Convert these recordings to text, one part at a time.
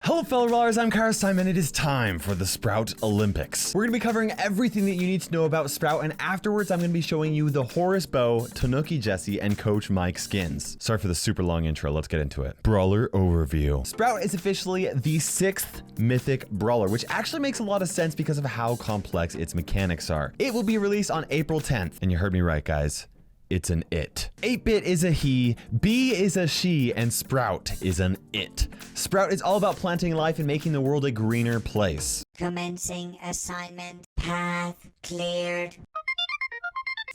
Hello fellow Brawlers, I'm KairosTime and it is time for the Sprout Olympics. We're going to be covering everything that you need to know about Sprout, and afterwards I'm going to be showing you the Horus Bow, Tanuki Jesse, and Coach Mike skins. Sorry for the super long intro, let's get into it. Brawler overview. Sprout is officially the 6th mythic brawler, which actually makes a lot of sense because of how complex its mechanics are. It will be released on April 10th, and you heard me right guys. It's an it. 8-bit is a he, B is a she, and Sprout is an it. Sprout is all about planting life and making the world a greener place. Commencing assignment. Path cleared.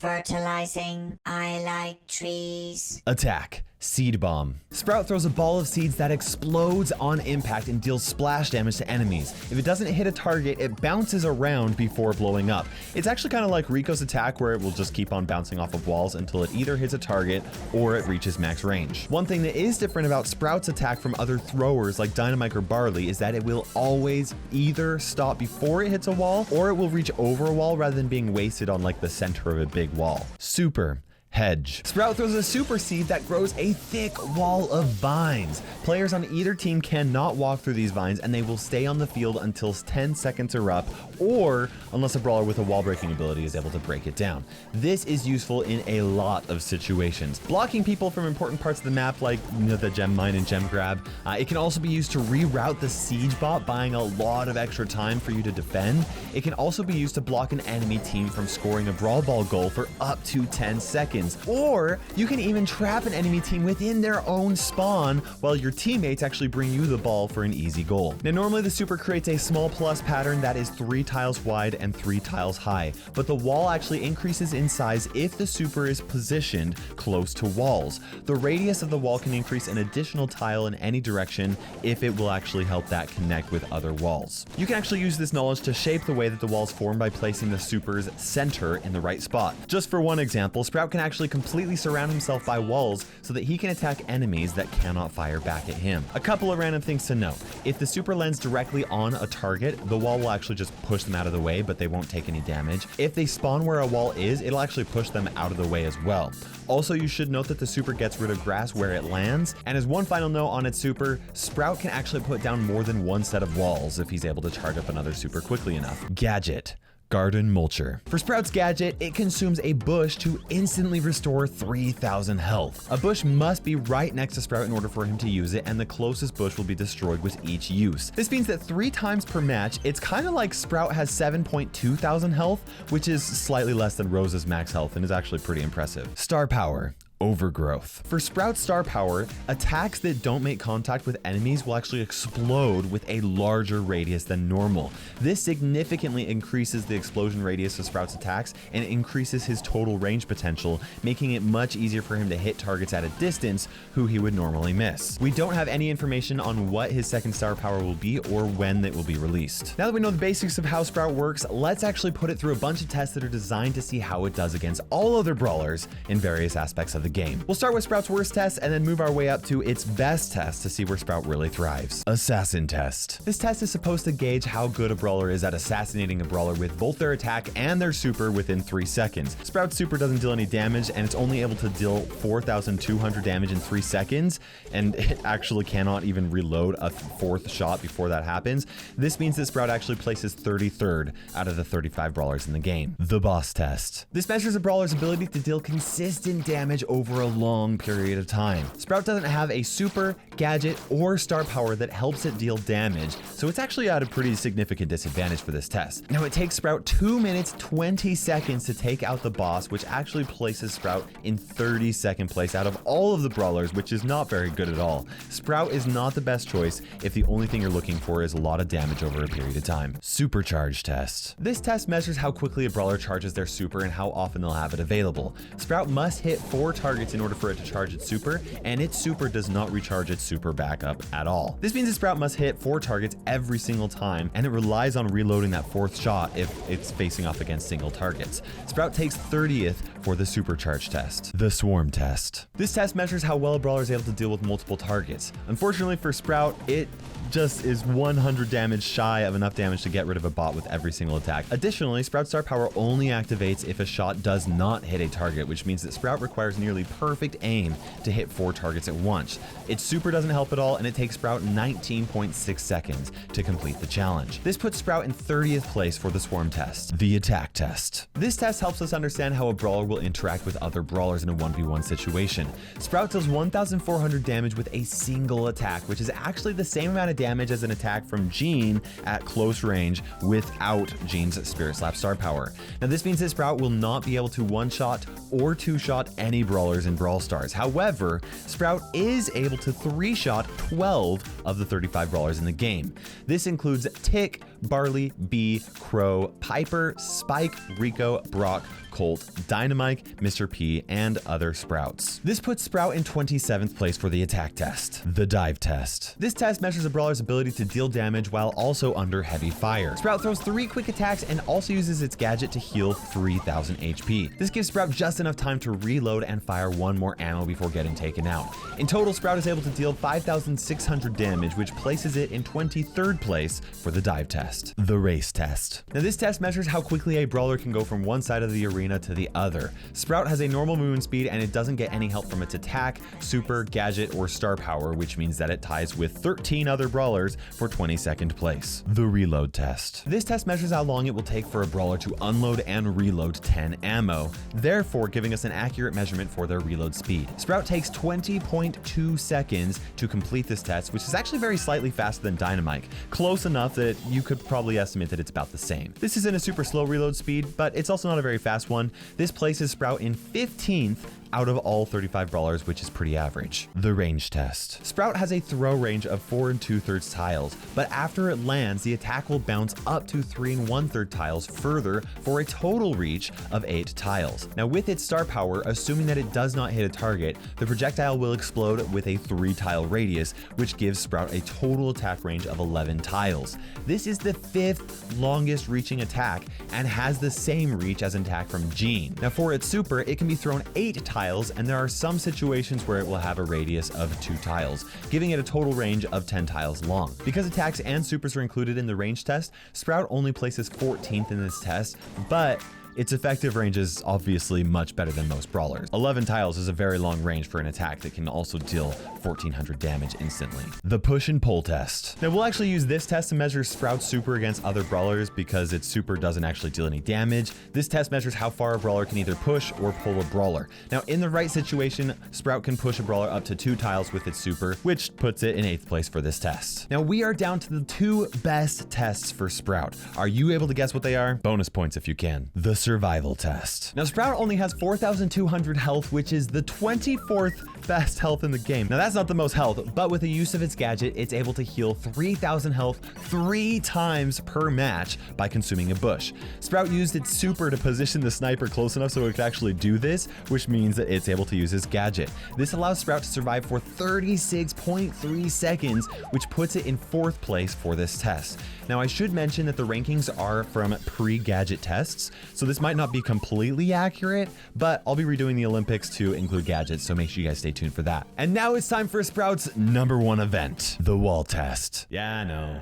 Fertilizing. I like trees. Attack. Seed Bomb. Sprout throws a ball of seeds that explodes on impact and deals splash damage to enemies. If it doesn't hit a target, it bounces around before blowing up. It's actually kind of like Rico's attack, where it will just keep on bouncing off of walls until it either hits a target or it reaches max range. One thing that is different about Sprout's attack from other throwers like Dynamite or Barley is that it will always either stop before it hits a wall or it will reach over a wall rather than being wasted on like the center of a big wall. Super. Hedge. Sprout throws a super seed that grows a thick wall of vines. Players on either team cannot walk through these vines and they will stay on the field until 10 seconds are up, or unless a brawler with a wall breaking ability is able to break it down. This is useful in a lot of situations. Blocking people from important parts of the map like the gem mine and gem grab. It can also be used to reroute the siege bot, buying a lot of extra time for you to defend. It can also be used to block an enemy team from scoring a brawl ball goal for up to 10 seconds. Or you can even trap an enemy team within their own spawn while your teammates actually bring you the ball for an easy goal. Now normally the super creates a small plus pattern that is 3 tiles wide and 3 tiles high, but the wall actually increases in size if the super is positioned close to walls. The radius of the wall can increase an additional tile in any direction if it will actually help that connect with other walls. You can actually use this knowledge to shape the way that the walls form by placing the super's center in the right spot. Just for one example, Sprout can actually completely surround himself by walls so that he can attack enemies that cannot fire back at him. A couple of random things to note. If the super lands directly on a target, the wall will actually just push them out of the way, but they won't take any damage. If they spawn where a wall is, it'll actually push them out of the way as well. Also, you should note that the super gets rid of grass where it lands. And as one final note on its super, Sprout can actually put down more than one set of walls if he's able to charge up another super quickly enough. Gadget. Garden Mulcher. For Sprout's gadget, it consumes a bush to instantly restore 3,000 health. A bush must be right next to Sprout in order for him to use it, and the closest bush will be destroyed with each use. This means that 3 times per match, it's kind of like Sprout has 7.2 thousand health, which is slightly less than Rose's max health and is actually pretty impressive. Star Power. Overgrowth. For Sprout's star power, attacks that don't make contact with enemies will actually explode with a larger radius than normal. This significantly increases the explosion radius of Sprout's attacks and increases his total range potential, making it much easier for him to hit targets at a distance who he would normally miss. We don't have any information on what his second star power will be or when it will be released. Now that we know the basics of how Sprout works, let's actually put it through a bunch of tests that are designed to see how it does against all other brawlers in various aspects of the game. We'll start with Sprout's worst test and then move our way up to its best test to see where Sprout really thrives. Assassin Test. This test is supposed to gauge how good a brawler is at assassinating a brawler with both their attack and their super within 3 seconds. Sprout's super doesn't deal any damage and it's only able to deal 4,200 damage in 3 seconds, and it actually cannot even reload a 4th shot before that happens. This means that Sprout actually places 33rd out of the 35 brawlers in the game. The Boss Test. This measures a brawler's ability to deal consistent damage over a long period of time. Sprout doesn't have a super, gadget, or star power that helps it deal damage, so it's actually at a pretty significant disadvantage for this test. Now it takes Sprout 2 minutes 20 seconds to take out the boss, which actually places Sprout in 32nd place out of all of the brawlers, which is not very good at all. Sprout is not the best choice if the only thing you're looking for is a lot of damage over a period of time. Supercharge Test. This test measures how quickly a brawler charges their super and how often they'll have it available. Sprout must hit 4 targets in order for it to charge its super, and its super does not recharge its super back up at all. This means that Sprout must hit 4 targets every single time, and it relies on reloading that 4th shot if it's facing off against single targets. Sprout takes 30th for the Supercharge Test. The Swarm Test. This test measures how well a brawler is able to deal with multiple targets. Unfortunately for Sprout, it just is 100 damage shy of enough damage to get rid of a bot with every single attack. Additionally, Sprout's star power only activates if a shot does not hit a target, which means that Sprout requires nearly perfect aim to hit 4 targets at once. Its super doesn't help at all, and it takes Sprout 19.6 seconds to complete the challenge. This puts Sprout in 30th place for the swarm test, the attack test. This test helps us understand how a brawler will interact with other brawlers in a 1v1 situation. Sprout deals 1,400 damage with a single attack, which is actually the same amount of damage as an attack from Jean at close range without Jean's Spirit Slap star power. Now this means that Sprout will not be able to one-shot or two-shot any brawlers in Brawl Stars. However, Sprout is able to 3-shot 12 of the 35 brawlers in the game. This includes Tick, Barley, Bee, Crow, Piper, Spike, Rico, Brock, Colt, Dynamite, Mr. P, and other Sprouts. This puts Sprout in 27th place for the attack test, the dive test. This test measures a brawler's ability to deal damage while also under heavy fire. Sprout throws 3 quick attacks and also uses its gadget to heal 3,000 HP. This gives Sprout just enough time to reload and fire 1 more ammo before getting taken out. In total, Sprout is able to deal 5,600 damage, which places it in 23rd place for the dive test, the race test. Now this test measures how quickly a brawler can go from one side of the arena to the other. Sprout has a normal movement speed and it doesn't get any help from its attack, super, gadget, or star power, which means that it ties with 13 other brawlers for 22nd place. The reload test. This test measures how long it will take for a brawler to unload and reload 10 ammo, therefore giving us an accurate measurement for their reload speed. Sprout takes 20.2 seconds to complete this test, which is actually very slightly faster than Dynamite, close enough that you could probably estimate that it's about the same. This isn't a super slow reload speed, but it's also not a very fast one. This places Sprout in 15th out of all 35 brawlers, which is pretty average. The range test. Sprout has a throw range of 4 2/3 tiles, but after it lands, the attack will bounce up to 3 1/3 tiles further for a total reach of 8 tiles. Now with its star power, assuming that it does not hit a target, the projectile will explode with a 3-tile radius, which gives Sprout a total attack range of 11 tiles. This is the 5th longest reaching attack and has the same reach as an attack from Jean. Now for its super, it can be thrown 8 tiles, and there are some situations where it will have a radius of 2 tiles, giving it a total range of 10 tiles long. Because attacks and supers are included in the range test, Sprout only places 14th in this test, but its effective range is obviously much better than most brawlers. 11 tiles is a very long range for an attack that can also deal 1,400 damage instantly. The push and pull test. Now we'll actually use this test to measure Sprout's super against other brawlers because its super doesn't actually deal any damage. This test measures how far a brawler can either push or pull a brawler. Now in the right situation, Sprout can push a brawler up to 2 tiles with its super, which puts it in 8th place for this test. Now we are down to the 2 best tests for Sprout. Are you able to guess what they are? Bonus points if you can. The survival test. Now Sprout only has 4,200 health, which is the 24th best health in the game. Now that's not the most health, but with the use of its gadget, it's able to heal 3,000 health 3 times per match by consuming a bush. Sprout used its super to position the sniper close enough so it could actually do this, which means that it's able to use its gadget. This allows Sprout to survive for 36.3 seconds, which puts it in 4th place for this test. Now I should mention that the rankings are from pre-gadget tests, so this might not be completely accurate, but I'll be redoing the Olympics to include gadgets, so make sure you guys stay tuned for that. And now it's time for Sprout's #1 event, the wall test. Yeah, I know.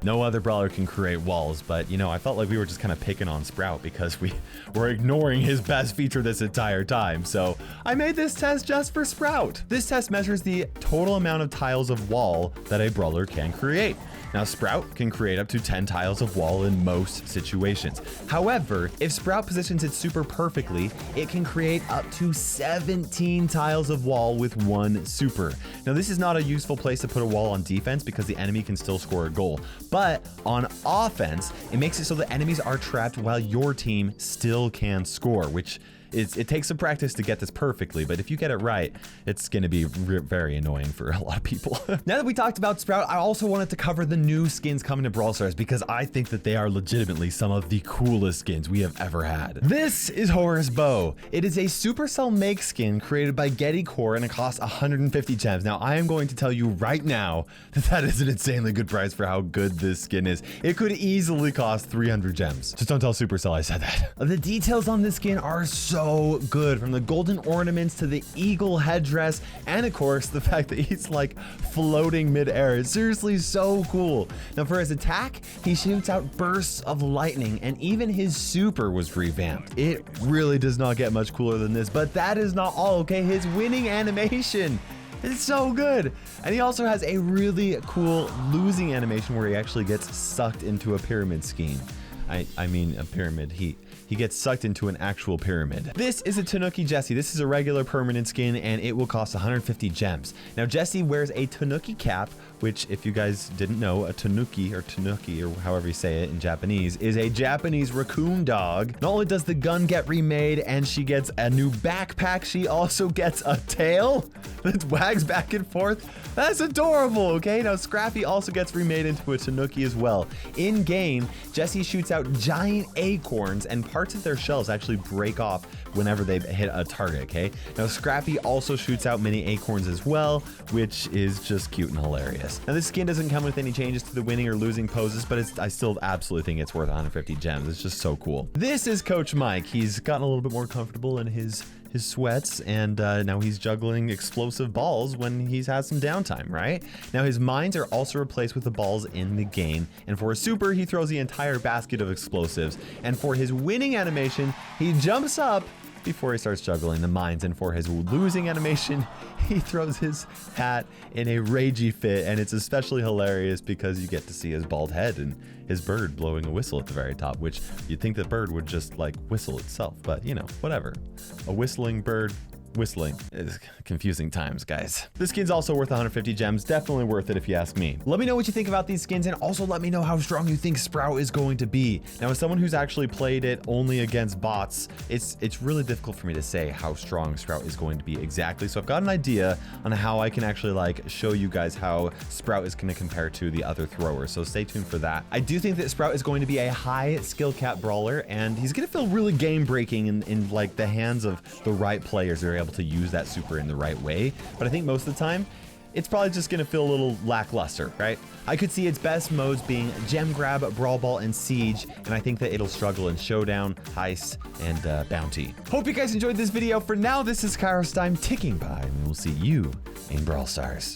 No other brawler can create walls, but you know, I felt like we were just kind of picking on Sprout because we were ignoring his best feature this entire time. So I made this test just for Sprout. This test measures the total amount of tiles of wall that a brawler can create. Now Sprout can create up to 10 tiles of wall in most situations. However, if Sprout positions its super perfectly, it can create up to 17 tiles of wall with 1 super. Now this is not a useful place to put a wall on defense because the enemy can still score a goal. But on offense, it makes it so that enemies are trapped while your team still can score, which it takes some practice to get this perfectly, but if you get it right, it's going to be very annoying for a lot of people. Now that we talked about Sprout, I also wanted to cover the new skins coming to Brawl Stars because I think that they are legitimately some of the coolest skins we have ever had. This is Horus Bow. It is a Supercell make skin created by Getty Core and it costs 150 gems. Now I am going to tell you right now that that is an insanely good price for how good this skin is. It could easily cost 300 gems. Just don't tell Supercell I said that. The details on this skin are so so good, from the golden ornaments to the eagle headdress, and of course the fact that he's like floating midair. It's seriously so cool. Now for his attack, he shoots out bursts of lightning, and even his super was revamped. It really does not get much cooler than this, but that is not all, okay? His winning animation, it's so good. And he also has a really cool losing animation where he actually gets sucked into a pyramid scheme. I mean a pyramid. He gets sucked into an actual pyramid. This is a Tanuki Jessie. This is a regular permanent skin, and it will cost 150 gems. Now Jessie wears a Tanuki cap, which, if you guys didn't know, a Tanuki or however you say it in Japanese, is a Japanese raccoon dog. Not only does the gun get remade and she gets a new backpack, she also gets a tail that wags back and forth. That's adorable, okay? Now Scrappy also gets remade into a Tanuki as well. In game, Jessie shoots out giant acorns, and parts of their shells actually break off whenever they hit a target, okay? Now Scrappy also shoots out mini acorns as well, which is just cute and hilarious. Now this skin doesn't come with any changes to the winning or losing poses, but I still absolutely think it's worth 150 gems. It's just so cool. This is Coach Mike. He's gotten a little bit more comfortable in his sweats, and now he's juggling explosive balls when he's had some downtime, right? Now his mines are also replaced with the balls in the game, and for a super, he throws the entire basket of explosives, and for his winning animation, he jumps up before he starts juggling the mines, and for his losing animation, he throws his hat in a ragey fit, and it's especially hilarious because you get to see his bald head and his bird blowing a whistle at the very top, which you'd think the bird would just like whistle itself, but you know, whatever. A whistling bird whistling. It's confusing times, guys. This skin's also worth 150 gems. Definitely worth it if you ask me. Let me know what you think about these skins, and also let me know how strong you think Sprout is going to be. Now, as someone who's actually played it only against bots, it's really difficult for me to say how strong Sprout is going to be exactly. So I've got an idea on how I can actually like show you guys how Sprout is going to compare to the other throwers. So stay tuned for that. I do think that Sprout is going to be a high skill cap brawler, and he's going to feel really game breaking in like the hands of the right players that are able to use that super in the right way. But I think most of the time, it's probably just going to feel a little lackluster, right? I could see its best modes being Gem Grab, Brawl Ball, and Siege, and I think that it'll struggle in Showdown, Heist, and Bounty. Hope you guys enjoyed this video. For now, this is KairosTime ticking by, and we'll see you in Brawl Stars.